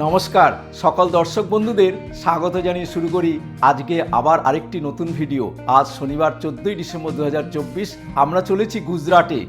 নমস্কার সকল দর্শক বন্ধুদের স্বাগত জানিয়ে শুরু করি আজকে আবার আরেকটি নতুন ভিডিও। আজ শনিবার 14ই ডিসেম্বর 2024। আমরা চলেছি গুজরাটে।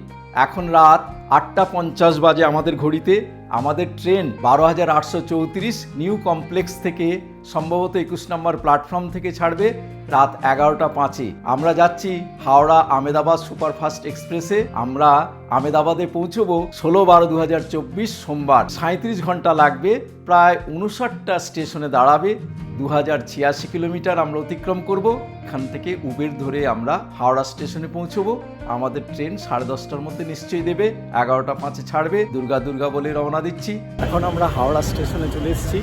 এখন রাত 8:50 বাজে আমাদের ঘড়িতে। আমাদের ট্রেন 12,834 নিউ কমপ্লেক্স থেকে সম্ভবত 21 নম্বর প্ল্যাটফর্ম থেকে ছাড়বে রাত 11:05। আমরা যাচ্ছি হাওড়া আমেদাবাদ সুপারফাস্ট এক্সপ্রেসে। আমরা আমেদাবাদে পৌঁছবো 16/12/2024 সোমবার। 37 ঘন্টা লাগবে, প্রায় 59টা স্টেশনে দাঁড়াবে। 2086 কিলোমিটার আমরা অতিক্রম করব। এখান থেকে উবের ধরে আমরা হাওড়া স্টেশনে পৌঁছবো। আমাদের ট্রেন 10:30টার মধ্যে নিশ্চয়ই দেবে, 11:05 ছাড়বে। দুর্গা দুর্গা বলে রওনা দিচ্ছি। এখন আমরা হাওড়া স্টেশনে চলে এসেছি।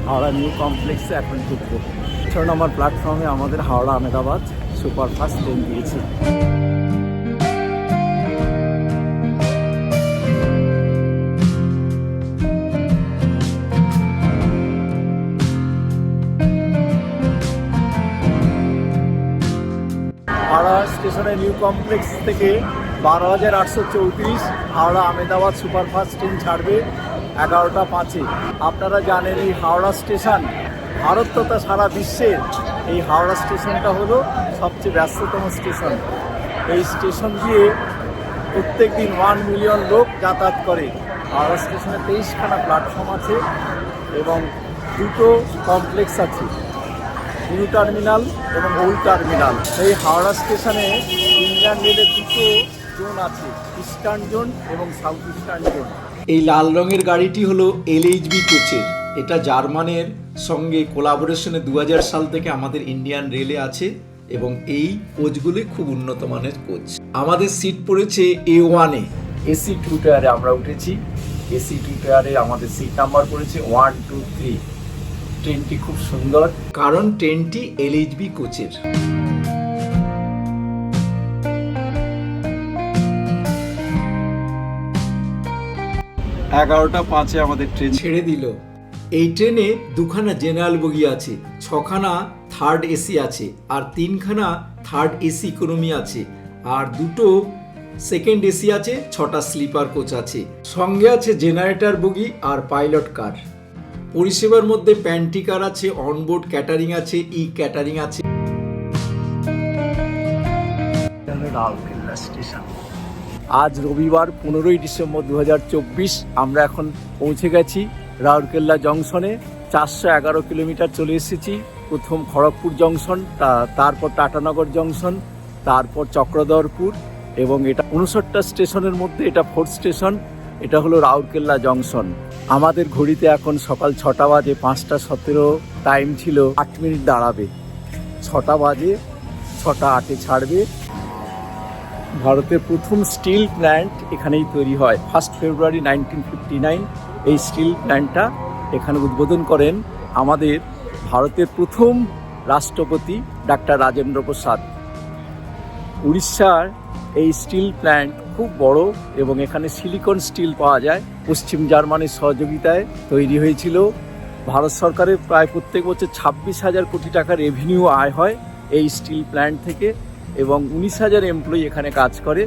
হাওড়া নিউ কমপ্লেক্সে এখন ঢুকবো। 6 নম্বর প্ল্যাটফর্মে আমাদের হাওড়া আমেদাবাদ সুপারফাস্ট ট্রেন দিয়েছে। হাওড়া স্টেশনের নিউ কমপ্লেক্স থেকে 12,834 হাওড়া আমেদাবাদ সুপারফাস্ট ট্রেন ছাড়বে 11:05। আপনারা জানেন এই হাওড়া স্টেশন ভারত তথা সারা বিশ্বের এই হাওড়া স্টেশনটা হলো সবচেয়ে ব্যস্ততম স্টেশন। এই স্টেশন দিয়ে প্রত্যেক দিন 1 মিলিয়ন লোক যাতায়াত করে। হাওড়া স্টেশনে 23খানা প্ল্যাটফর্ম আছে এবং 2টো কমপ্লেক্স আছে, নিউ টার্মিনাল এবং ওল্ড টার্মিনাল। এই হাওড়া স্টেশনে ইন্ডিয়ান রেলের 2টো জোন আছে, ইস্টার্ন জোন এবং সাউথ ইস্টার্ন জোন। এই লাল রঙের গাড়িটি হলো LHB কোচের। এটা জার্মানের সঙ্গে কোলাবোরেশনে 2000 সাল থেকে আমাদের ইন্ডিয়ান রেলে আছে এবং এই কোচগুলি খুব উন্নত মানের কোচ। আমাদের সিট পড়েছে A1-এ, AC 2 টায়ারে আমরা উঠেছি। AC 2 টায়ারে আমাদের সিট নাম্বার পড়েছে 1, 2, 3। ট্রেনটি খুব সুন্দর কারণ ট্রেনটি LHB কোচের। 11:05 আমাদের ট্রেন ছেড়ে দিল। এই ট্রেনে 2খানা জেনারেল বগি আছে, 6খানা থার্ড এসি আছে আর 3খানা থার্ড এসি ইকোনমি আছে আর 2টো সেকেন্ড এসি আছে, 6টা স্লিপার কোচ আছে। সঙ্গে আছে জেনারেটর বগি আর পাইলট কার। পরিষেবার মধ্যে প্যান্ট্রি কার আছে, অনবোর্ড ক্যাটারিং আছে, ক্যাটারিং আছে। রাউরকেল্লা স্টেশন। আজ রবিবার 15ই ডিসেম্বর 2024। আমরা এখন পৌঁছে গেছি রাউরকেল্লা জংশনে। 411 কিলোমিটার চলে এসেছি। প্রথম খড়গপুর জংশন, তারপর টাটানগর জংশন, তারপর চক্রধরপুর এবং এটা 59টা স্টেশনের মধ্যে এটা 4th স্টেশন। এটা হলো রাউরকেল্লা জংশন। আমাদের ঘড়িতে এখন সকাল 6টা বাজে, 5:17 টাইম ছিল, 8 মিনিট দাঁড়াবে। 6টা বাজে, 6:08 ছাড়বে। ভারতের প্রথম স্টিল প্ল্যান্ট এখানেই তৈরি হয়। 1 ফেব্রুয়ারি 1959 এই স্টিল প্ল্যান্টটা এখানে উদ্বোধন করেন আমাদের ভারতের প্রথম রাষ্ট্রপতি ডাক্তার রাজেন্দ্র প্রসাদ। উড়িষ্যার এই স্টিল প্ল্যান্ট খুব বড় এবং এখানে সিলিকন স্টিল পাওয়া যায়। পশ্চিম জার্মানির সহযোগিতায় তৈরি হয়েছিল। ভারত সরকারের প্রায় প্রত্যেক বছর 26,000 কোটি টাকা রেভিনিউ আয় হয় এই স্টিল প্ল্যান্ট থেকে এবং 19,000 এমপ্লয়ি এখানে কাজ করে।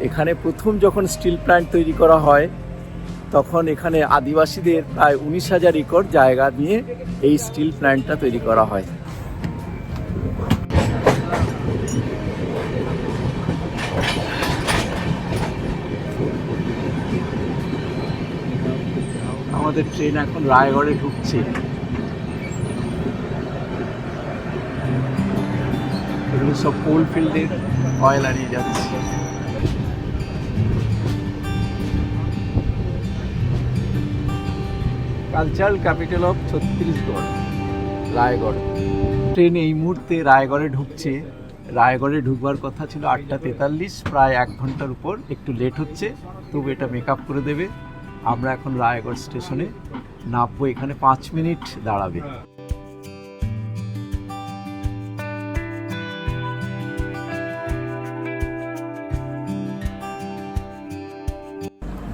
এখানে প্রথম যখন স্টিল প্ল্যান্ট তৈরি করা হয় তখন এখানে আদিবাসীদের প্রায় 19,000 একর জায়গা নিয়ে এই স্টিল প্ল্যান্টটা তৈরি করা হয়। আমাদের ট্রেন এখন রায়গড়ে ঢুকছে। এগুলো সব কোল ফিল্ডের কয়লা নিয়ে যাচ্ছে। Cultural capital of Chhattisgarh Raigarh. Train এই মুহূর্তে রায়গড়ে ঢুকছে। রায়গড়ে ঢুকবার কথা ছিল 8:43, প্রায় 1 ঘন্টার উপর একটু লেট হচ্ছে, তবু এটা মেকআপ করে দেবে। আমরা এখন রায়গড় স্টেশনে নামবো। এখানে 5 মিনিট দাঁড়াবে।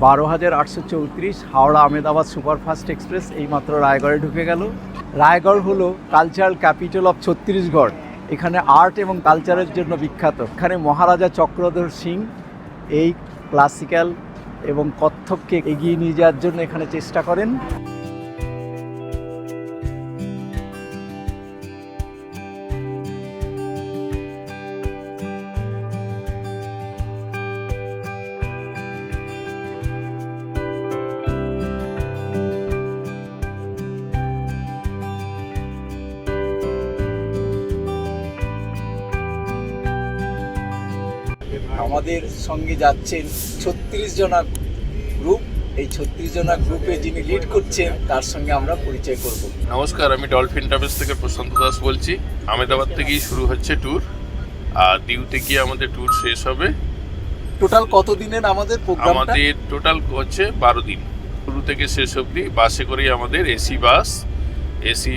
12,834 হাওড়া আমেদাবাদ সুপারফাস্ট এক্সপ্রেস এইমাত্র রায়গড়ে ঢুকে গেল। রায়গড় হলো কালচারাল ক্যাপিটাল অফ ছত্তিশগড়। এখানে আর্ট এবং কালচারের জন্য বিখ্যাত। এখানে মহারাজা চক্রধর সিং এই ক্লাসিক্যাল এবং কত্থককে এগিয়ে নিয়ে যাওয়ার জন্য এখানে চেষ্টা করেন। আমাদের সঙ্গে যাচ্ছেন 36 জনা গ্রুপ। এই 36 জনা গ্রুপে যিনি লিড করছেন তার সঙ্গে আমরা পরিচয় করব। নমস্কার, আমি ডলফিন ট্রাভেলস থেকে প্রশান্ত দাস বলছি। আহমেদাবাদ থেকেই শুরু হচ্ছে ট্যুর, আর দিউতে গিয়ে আমাদের ট্যুর শেষ হবে। টোটাল কত দিনের আমাদের প্রোগ্রামটা? আমাদের টোটাল হচ্ছে 12 দিন, শুরু থেকে শেষ অবধি। বাসে করেই আমাদের AC bus, AC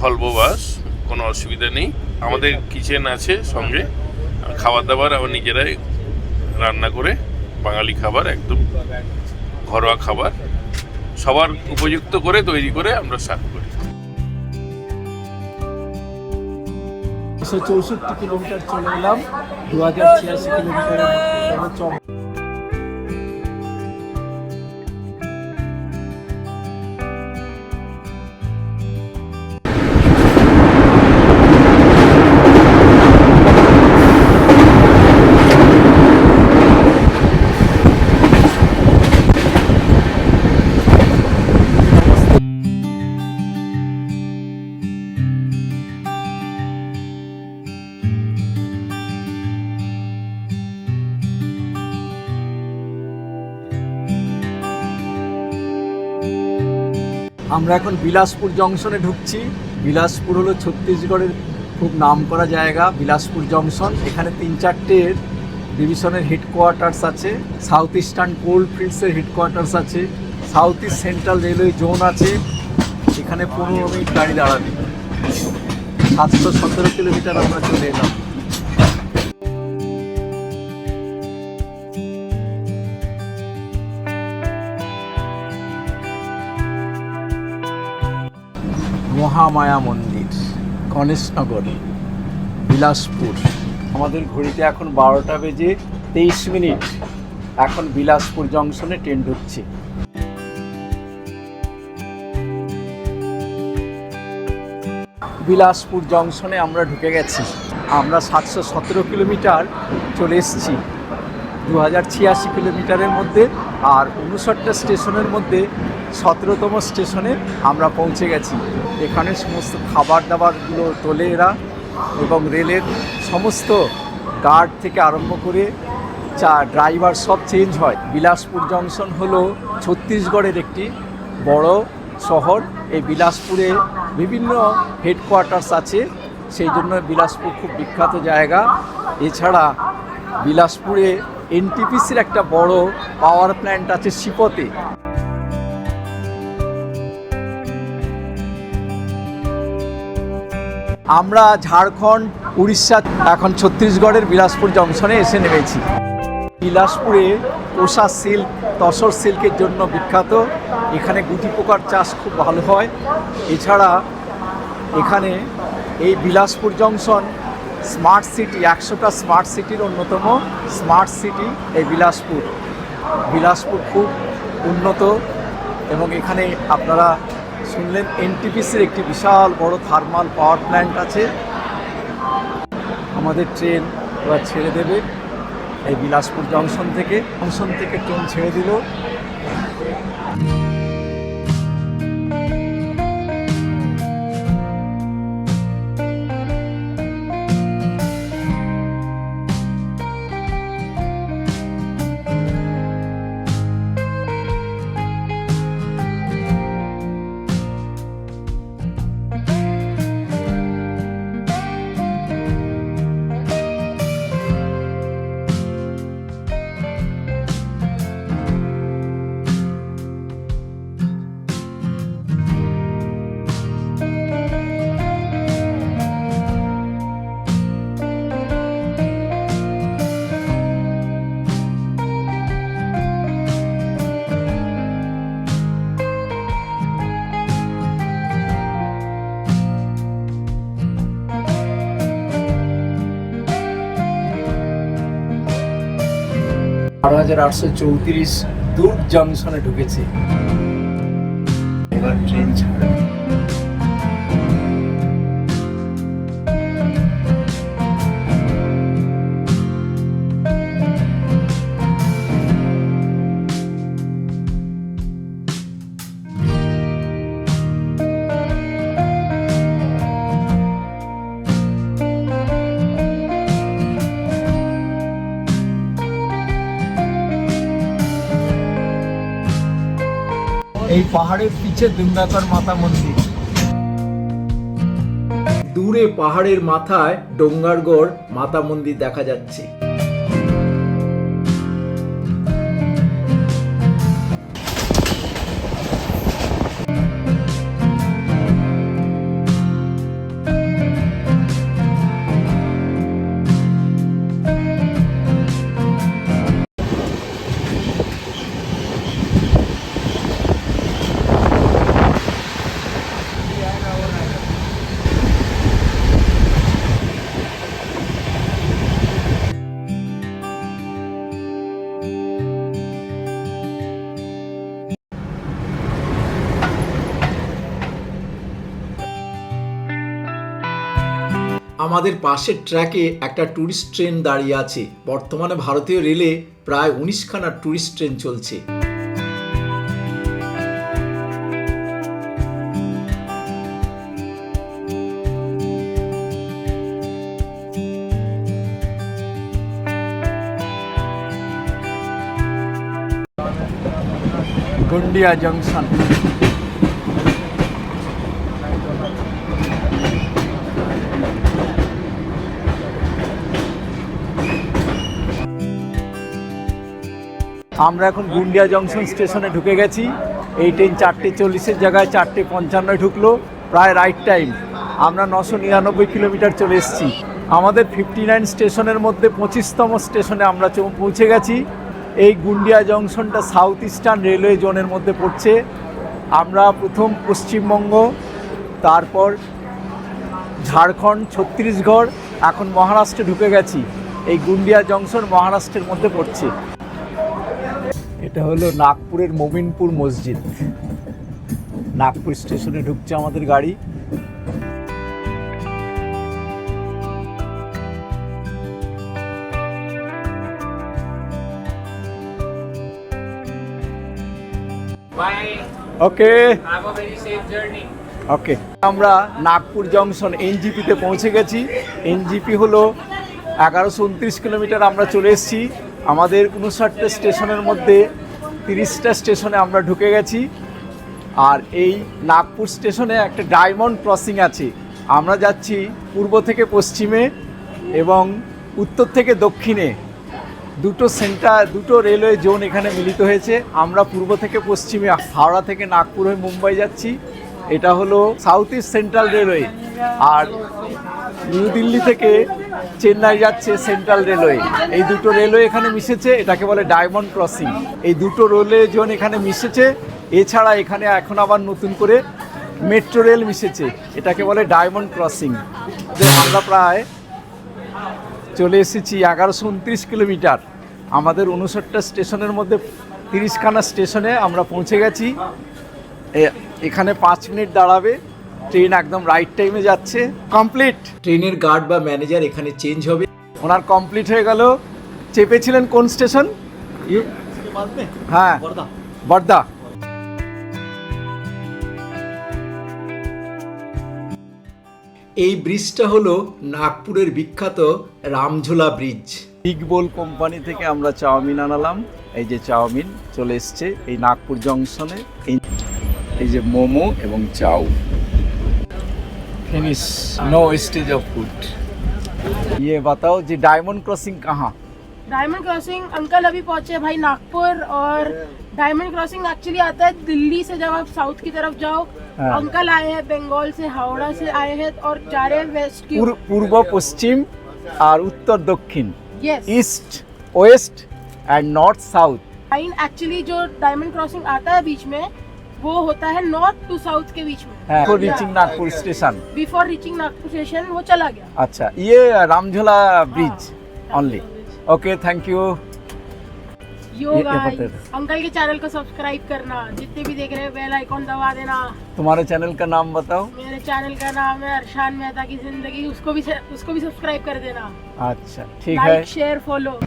Volvo bus, কোনো অসুবিধা নেই। আমাদের কিচেন আছে সঙ্গে, খাবার দাবার আমরা নিজেরাই রান্না করে, বাঙালি খাবার, একদম ঘরোয়া খাবার, সবার উপযুক্ত করে তৈরি করে আমরা সার্ভ করি। 64 কিলোমিটার চলে এলাম, 2086 কিলোমিটারের আমরা এখন বিলাসপুর জংশনে ঢুকছি। বিলাসপুর হলো ছত্তিশগড়ের খুব নামকরা জায়গা। বিলাসপুর জংশন, এখানে 3-4টে ডিভিশনের হেডকোয়ার্টার্স আছে। সাউথ ইস্টার্ন কোল্ড ফিল্ডসের হেডকোয়ার্টার্স আছে, south east central railway zone আছে। এখানে 15 মিনিট গাড়ি দাঁড়াবে। 717 কিলোমিটার আমরা চলে এলাম। মহামায়া মন্দির, গণেশনগর, বিলাসপুর। আমাদের ঘড়িতে এখন 12টা বেজে 23 মিনিট। এখন বিলাসপুর জংশনে ট্রেন ঢুকছে। বিলাসপুর জংশনে আমরা ঢুকে গেছি। আমরা 717 কিলোমিটার চলে এসেছি 2086 কিলোমিটারের মধ্যে। আর 59টা স্টেশনের মধ্যে 17তম স্টেশনে আমরা পৌঁছে গেছি। এখানে সমস্ত খাবার দাবারগুলো তোলে এরা, এবং রেলের সমস্ত গার্ড থেকে আরম্ভ করে ড্রাইভার সব চেঞ্জ হয়। বিলাসপুর জংশন হলো ছত্তিশগড়ের একটি বড় শহর। এই বিলাসপুরে বিভিন্ন হেডকোয়ার্টার্স আছে, সেই জন্য বিলাসপুর খুব বিখ্যাত জায়গা। এছাড়া বিলাসপুরে এনটিপিসির একটা বড় পাওয়ার প্ল্যান্ট আছে শিপতে। আমরা ঝাড়খণ্ড, উড়িষ্যা, এখন ছত্তিশগড়ের বিলাসপুর জংশনে এসে নেমেছি। বিলাসপুরে তোষা সিল্ক, তসর সিল্কের জন্য বিখ্যাত। এখানে গুটি পোকার চাষ খুব ভালো হয়। এছাড়া এখানে এই বিলাসপুর জংশন স্মার্ট সিটি, 100টা স্মার্ট সিটির অন্যতম স্মার্ট সিটি এই বিলাসপুর। বিলাসপুর খুব উন্নত, এবং এখানে আপনারা শুনলেন এনটিপিসির একটি বিশাল বড় থার্মাল পাওয়ার প্ল্যান্ট আছে। আমাদের ট্রেন এবার ছেড়ে দেবে এই বিলাসপুর জংশন থেকে। ট্রেন ছেড়ে দিল। বারো 1834 দুর্গ জংশনে ঢুকেছে। এবার ট্রেন ছাড়বে। এই পাহাড়ের পিছে দুর্গাকর মাতা মন্দির। দূরে পাহাড়ের মাথায় ডোঙ্গারগড় মাতা মন্দির দেখা যাচ্ছে। আমাদের পাশের ট্র্যাকে একটা ট্যুরিস্ট ট্রেন দাঁড়িয়ে আছে। বর্তমানে ভারতীয় রেলে প্রায় 19খানা ট্যুরিস্ট ট্রেন চলছে। গুন্ডিয়া জংশন। আমরা এখন গুন্ডিয়া জংশন স্টেশনে ঢুকে গেছি। এই ট্রেন 4:40-এর জায়গায় 4:55 ঢুকলো, প্রায় রাইট টাইম। আমরা 999 কিলোমিটার চলে এসেছি। আমাদের 59 স্টেশনের মধ্যে 25তম স্টেশনে আমরা পৌঁছে গেছি। এই গুন্ডিয়া জংশনটা সাউথ ইস্টার্ন রেলওয়ে জোনের মধ্যে পড়ছে। আমরা প্রথম পশ্চিমবঙ্গ, তারপর ঝাড়খণ্ড, ছত্তিশগড়, এখন মহারাষ্ট্রে ঢুকে গেছি। এই গুন্ডিয়া জংশন মহারাষ্ট্রের মধ্যে পড়ছে। এটা হলো নাগপুরের মোমিনপুর মসজিদ। নাগপুর স্টেশনে ঢুকছে আমাদের গাড়ি। ওকে, ওকে। আমরা নাগপুর জংশন এনজিপিতে পৌঁছে গেছি। এনজিপি হলো 1129 কিলোমিটার। আমরা চলে এসেছি। আমাদের 59টা স্টেশনের মধ্যে 30টা স্টেশনে আমরা ঢুকে গেছি। আর এই নাগপুর স্টেশনে একটা ডায়মন্ড ক্রসিং আছে। আমরা যাচ্ছি পূর্ব থেকে পশ্চিমে এবং উত্তর থেকে দক্ষিণে। দুটো রেলওয়ে জোন এখানে মিলিত হয়েছে। আমরা পূর্ব থেকে পশ্চিমে হাওড়া থেকে নাগপুর হয়ে মুম্বাই যাচ্ছি। এটা হলো সাউথ ইস্ট সেন্ট্রাল রেলওয়ে। আর নিউ দিল্লি থেকে চেন্নাই যাচ্ছে সেন্ট্রাল রেলওয়ে। এই দুটো রেলওয়ে এখানে মিশেছে, এটাকে বলে ডায়মন্ড ক্রসিং। এই দুটো রেলওয়ে জোন এখানে মিশেছে। এছাড়া এখানে এখন আবার নতুন করে মেট্রো রেল মিশেছে, এটাকে বলে ডায়মন্ড ক্রসিং। আমরা প্রায় চলে এসেছি 1129 কিলোমিটার। আমাদের 59টা স্টেশনের মধ্যে 30খানা স্টেশনে আমরা পৌঁছে গেছি। এখানে 5 মিনিট দাঁড়াবে। ট্রেন একদম রাইট টাইমে যাচ্ছে। কমপ্লিট। ট্রেনের গার্ড বা ম্যানেজার এখানে চেঞ্জ হবে। ওনার কমপ্লিট হয়ে গেল। চেপেছিলেন কোন স্টেশন? হ্যাঁ, বর্ধা। এই ব্রিজটা হলো নাগপুরের বিখ্যাত রামঝোলা ব্রিজ। বিগ বোল কোম্পানি থেকে আমরা চাউমিন আনালাম। এই যে চাউমিন চলে এসছে এই নাগপুর জংশনে। এই যে মোমো এবং chow. Finish, no wastage of food. ये बताओ जी, डायमंड क्रॉसिंग कहाँ? डायमंड क्रॉसिंग अंकल अभी पहुंचे भाई नागपुर। और डायमंड क्रॉसिंग एक्चुअली आता है दिल्ली से। जब आप साउथ की तरफ जाओ, अंकल आए हैं बंगाल से, हावड़ा से आए हैं और जा रहे हैं वेस्ट की। पूर्व पश्चिम और उत्तर दक्षिण, yes, east west and north south. Actually जो डायमंड क्रॉसिंग आता है बीच में, वो होता है नॉर्थ टू साउथ के बीच में। Before reaching Nagpur station. Before reaching Nagpur station वो चला गया। अच्छा, ये Ramjhola bridge only. Okay, thank you. Yo guys, uncle के चैनल को सब्सक्राइब करना। जितने भी देख रहे हैं बेल आइकॉन दबा देना। तुम्हारे चैनल का नाम बताओ। मेरे चैनल का नाम है अरशान मेहता की जिंदगी। उसको भी सब्सक्राइब कर देना। अच्छा, ठीक है। Like share follow.